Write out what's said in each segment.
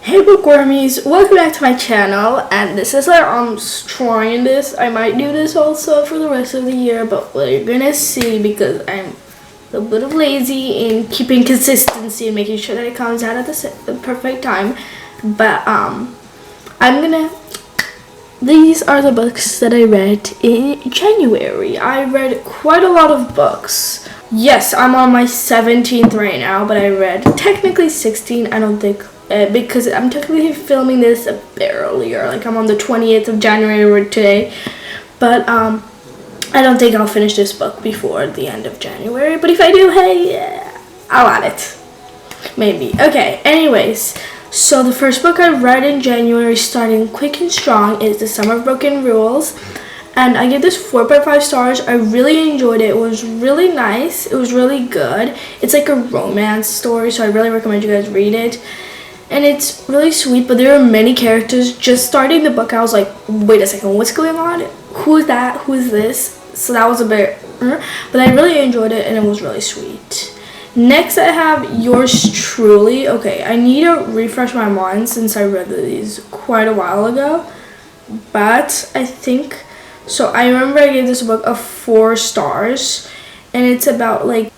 Hey Bookwormies, welcome back to my channel, and this is I'm trying this. I might do this also for the rest of the year, but we're gonna see because I'm a little lazy in keeping consistency and making sure that it comes out at the perfect time. But these are the books that I read in January. I read quite a lot of books. Yes, I'm on my 17th right now, but I read technically 16. I don't think because I'm technically filming this a bit earlier. Like I'm on the 20th of January today, but I don't think I'll finish this book before the end of January. But if I do, hey, I'll add it. Maybe. Okay. Anyways, so the first book I read in January, starting quick and strong, is The Summer of Broken Rules. And I give this 4.5 stars. I really enjoyed it. It was really nice. It was really good. It's like a romance story, so I really recommend you guys read it. And it's really sweet, but there are many characters. Just starting the book, I was like, wait a second, what's going on? Who is that? Who is this? So that was a bit, but I really enjoyed it, and it was really sweet. Next, I have Yours Truly. Okay, I need to refresh my mind since I read these quite a while ago. But I think, so I remember I gave this book a 4 stars, and it's about like,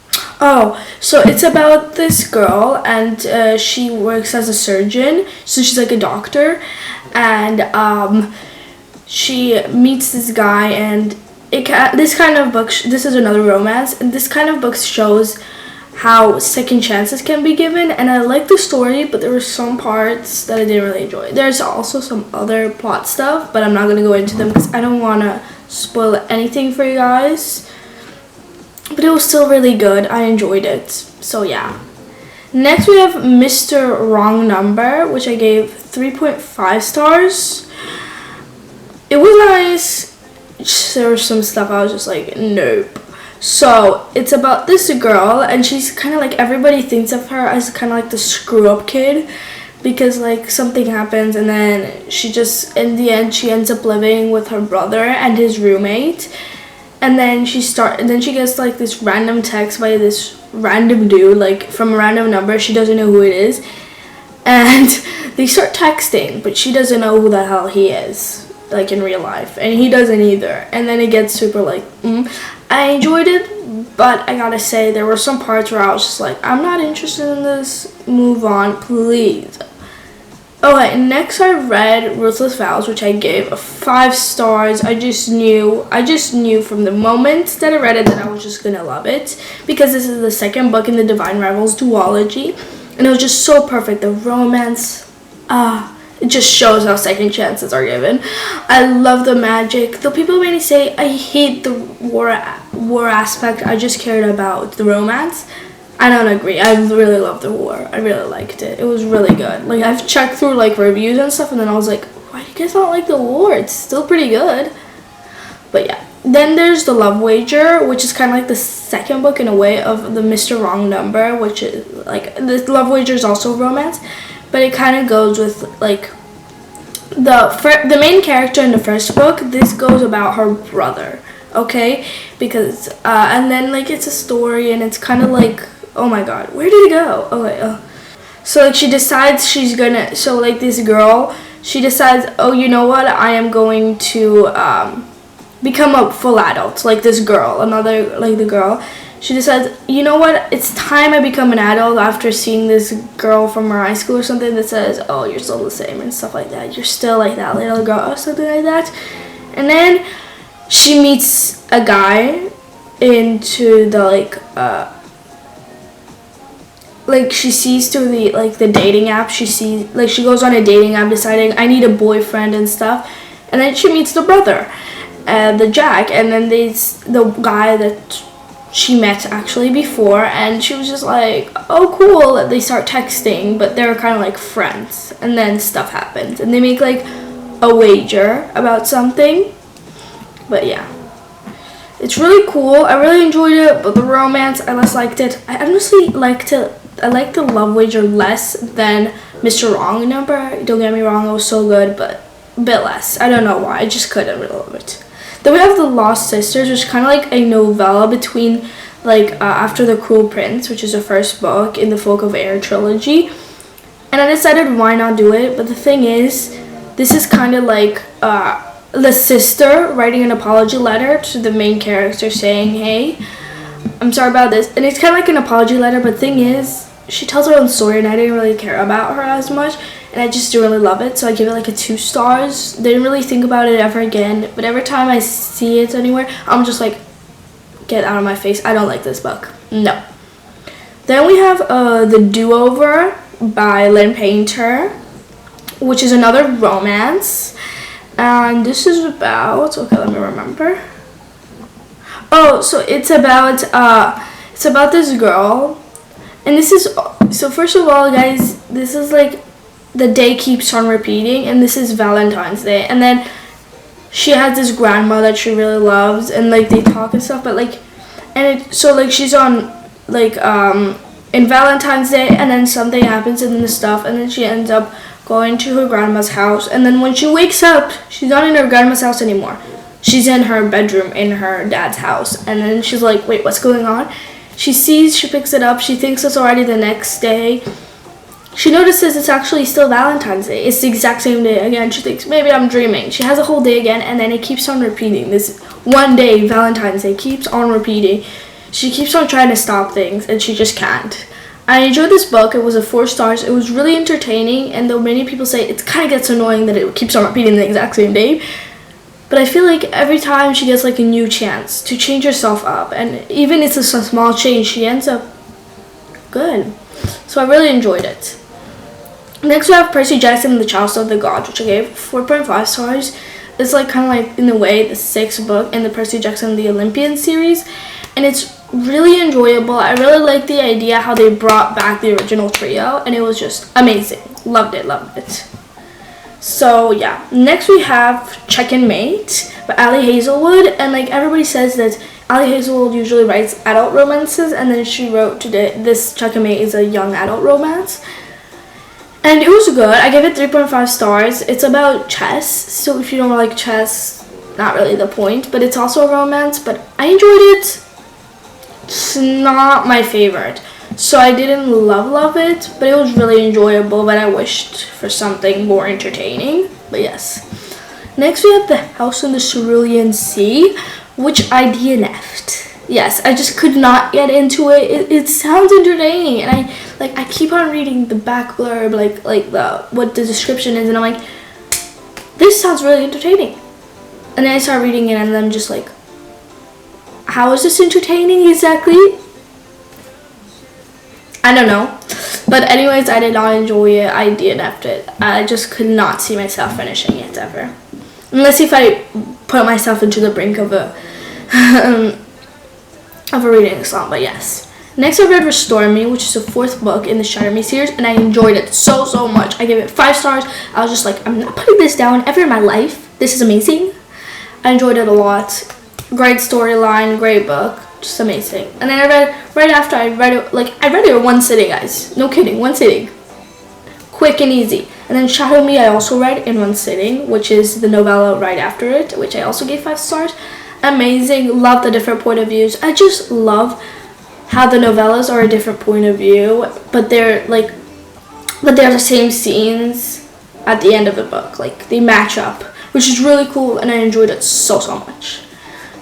so it's about this girl, and she works as a surgeon, so she's like a doctor, and she meets this guy, and this kind of book, this is another romance, and this kind of book shows how second chances can be given, and I like the story, but there were some parts that I didn't really enjoy. There's also some other plot stuff, but I'm not going to go into them because I don't want to spoil anything for you guys. But it was still really good. I enjoyed it. So yeah. Next we have Mr. Wrong Number, which I gave 3.5 stars. It was nice. There was some stuff I was just like, nope. So it's about this girl, and she's kind of like, everybody thinks of her as kind of like the screw up kid, because like something happens, and then she just, in the end, she ends up living with her brother and his roommate. And then she gets like this random text by this random dude, like from a random number. She doesn't know who it is, and they start texting, but she doesn't know who the hell he is, like in real life, and he doesn't either. And then it gets super like, I enjoyed it, but I gotta say there were some parts where I was just like, I'm not interested in this. Move on, please. Okay, next I read Ruthless Vows, which I gave a 5 stars. I just knew from the moment that I read it that I was just gonna love it, because this is the second book in the Divine Rivals duology, and it was just so perfect. The romance, it just shows how second chances are given. I love the magic. Though people may say I hate the war aspect, I just cared about the romance. I don't agree. I really loved the war. I really liked it. It was really good. Like, I've checked through like reviews and stuff, and then I was like, why do you guys not like the war? It's still pretty good. But yeah. Then there's The Love Wager, which is kind of like the second book in a way of the Mr. Wrong Number, which is like, the Love Wager is also romance, but it kind of goes with like the main character in the first book. This goes about her brother, okay? Because and then like it's a story, and it's kind of like, oh my god, where did it go? Okay, so like she decides she's gonna, so like this girl, she decides, oh, you know what, I am going to become a full adult. Like this girl, the girl, she decides, you know what, it's time I become an adult, after seeing this girl from her high school or something that says, oh, you're still the same and stuff like that. You're still like that little girl or something like that. And then she meets a guy into the like she sees through the dating app. She goes on a dating app deciding, I need a boyfriend and stuff. And then she meets the brother, the Jack, and then the guy that she met actually before, and she was just like, oh cool. They start texting, but they're kind of like friends, and then stuff happens, and they make like a wager about something. But yeah, it's really cool. I really enjoyed it, but the romance, I less liked it. I honestly like the Love Wager less than Mr. Wrong Number. Don't get me wrong, it was so good, but a bit less. I don't know why, I just couldn't really love it. Then we have The Lost Sisters, which is kind of like a novella between like after The Cruel Prince, which is the first book in the Folk of Air trilogy. And I decided why not do it. But the thing is, this is kind of like the sister writing an apology letter to the main character saying, hey, I'm sorry about this. And it's kind of like an apology letter, but the thing is, she tells her own story and I didn't really care about her as much. And I just didn't really love it, so I give it like a 2 stars. Didn't really think about it ever again, but every time I see it anywhere, I'm just like, get out of my face. I don't like this book. No. Then we have The Do-Over by Lynn Painter, which is another romance. And this is about, okay, let me remember. Oh, so it's about this girl. And this is, so first of all, guys, this is like, the day keeps on repeating, and this is Valentine's Day. And then she has this grandma that she really loves, and like they talk and stuff, but like, and it, so like she's on like in Valentine's Day, and then something happens and then the stuff, and then she ends up going to her grandma's house, and then when she wakes up, she's not in her grandma's house anymore. She's in her bedroom in her dad's house, and then she's like, wait, what's going on? She picks it up, she thinks it's already the next day. She notices it's actually still Valentine's Day. It's the exact same day again. She thinks, maybe I'm dreaming. She has a whole day again, and then it keeps on repeating. This one day, Valentine's Day, keeps on repeating. She keeps on trying to stop things, and she just can't. I enjoyed this book. It was a 4 stars. It was really entertaining, and though many people say it kind of gets annoying that it keeps on repeating the exact same day, but I feel like every time she gets like a new chance to change herself up, and even if it's a small change, she ends up good. So I really enjoyed it. Next we have Percy Jackson and the Chalice of the Gods, which I gave 4.5 stars. It's like kind of like, in a way, the 6th book in the Percy Jackson and the Olympian series, and it's really enjoyable. I really like the idea how they brought back the original trio, and it was just amazing. Loved it. So yeah, next we have Check and Mate by Ali Hazelwood, and like everybody says that Ali Hazelwood usually writes adult romances, and then she wrote today, this Check and Mate is a young adult romance. And it was good. I gave it 3.5 stars. It's about chess, so if you don't like chess, not really the point, but it's also a romance, but I enjoyed it. It's not my favorite, so I didn't love it, but it was really enjoyable, but I wished for something more entertaining, but yes. Next we have The House on the Cerulean Sea, which I DNF'd. Yes, I just could not get into it. It sounds entertaining, and I keep on reading the back blurb, what the description is, and I'm like, this sounds really entertaining. And then I start reading it, and I'm just like, how is this entertaining exactly? I don't know. But anyways, I did not enjoy it. I DNF'd it. I just could not see myself finishing it ever. Unless if I put myself into the brink of a reading slump, but yes. Next I read Restore Me, which is the 4th book in the Shatter Me series, and I enjoyed it so much. I gave it 5 stars. I was just like, I'm not putting this down ever in my life. This is amazing. I enjoyed it a lot. Great storyline, great book, just amazing. And then I read, right after I read it in one sitting, guys. No kidding, one sitting. Quick and easy. And then Shadow Me I also read in one sitting, which is the novella right after it, which I also gave 5 stars. Amazing, love the different point of views. I just love how the novellas are a different point of view, but they're the same scenes at the end of the book. Like, they match up, which is really cool, and I enjoyed it so much.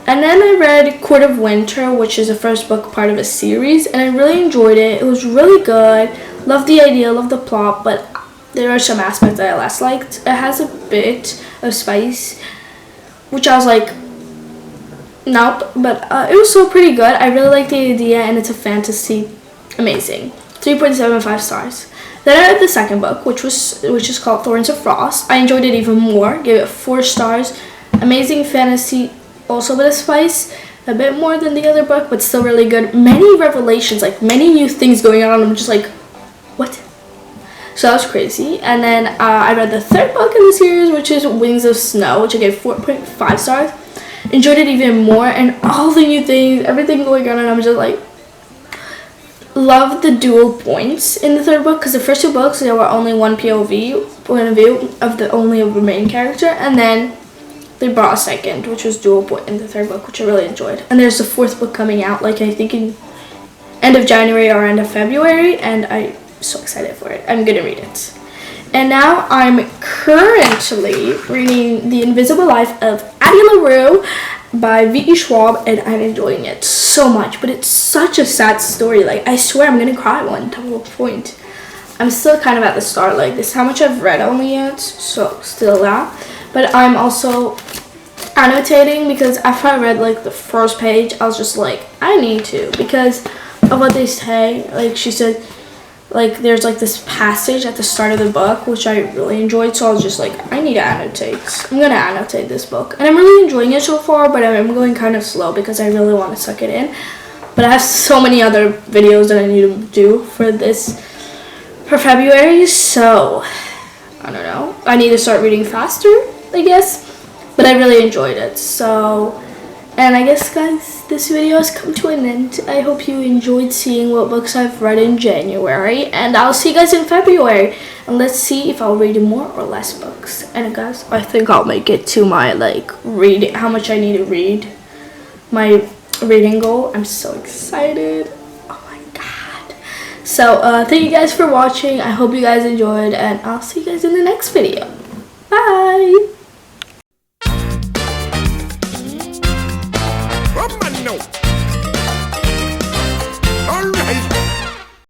And then I read Court of Winter, which is the 1st book part of a series, and I really enjoyed it. It was really good. Loved the idea, loved the plot, but there are some aspects that I less liked. It has a bit of spice, which I was like, nope, but it was still pretty good. I really like the idea, and it's a fantasy. Amazing. 3.75 stars. Then I read the 2nd book, which is called Thorns of Frost. I enjoyed it even more. Gave it 4 stars. Amazing fantasy, also a bit of spice, a bit more than the other book, but still really good. Many revelations, like many new things going on. I'm just like, what? So that was crazy. And then I read the 3rd book in the series, which is Wings of Snow, which I gave 4.5 stars. Enjoyed it even more, and all the new things, everything going on, and I'm just like, love the dual points in the 3rd book, because the first 2 books there were only one POV point of view of the main character, and then they brought a 2nd, which was dual point in the 3rd book, which I really enjoyed. And there's the 4th book coming out, like I think in end of January or end of February, and I so excited for it. I'm gonna read it. And now I'm currently reading The Invisible Life of Addie LaRue by V.E. Schwab, and I'm enjoying it so much. But it's such a sad story. Like, I swear I'm gonna cry one point. I'm still kind of at the start. Like, this is how much I've read only yet, so still that. But I'm also annotating because after I read like the first page, I was just like, I need to, because of what they say. Like, she said, like, there's like this passage at the start of the book which I really enjoyed, so I was just like, I need to annotate. I'm gonna annotate this book, and I'm really enjoying it so far, but I'm going kind of slow because I really want to suck it in. But I have so many other videos that I need to do for February, so I don't know, I need to start reading faster, I guess. But I really enjoyed it. So, and I guess, guys, this video has come to an end. I hope you enjoyed seeing what books I've read in January, and I'll see you guys in February, and let's see if I'll read more or less books. And guys, I think I'll make it to my like reading, how much I need to read, my reading goal. I'm so excited. Oh my god. So thank you guys for watching. I hope you guys enjoyed, and I'll see you guys in the next video. Bye.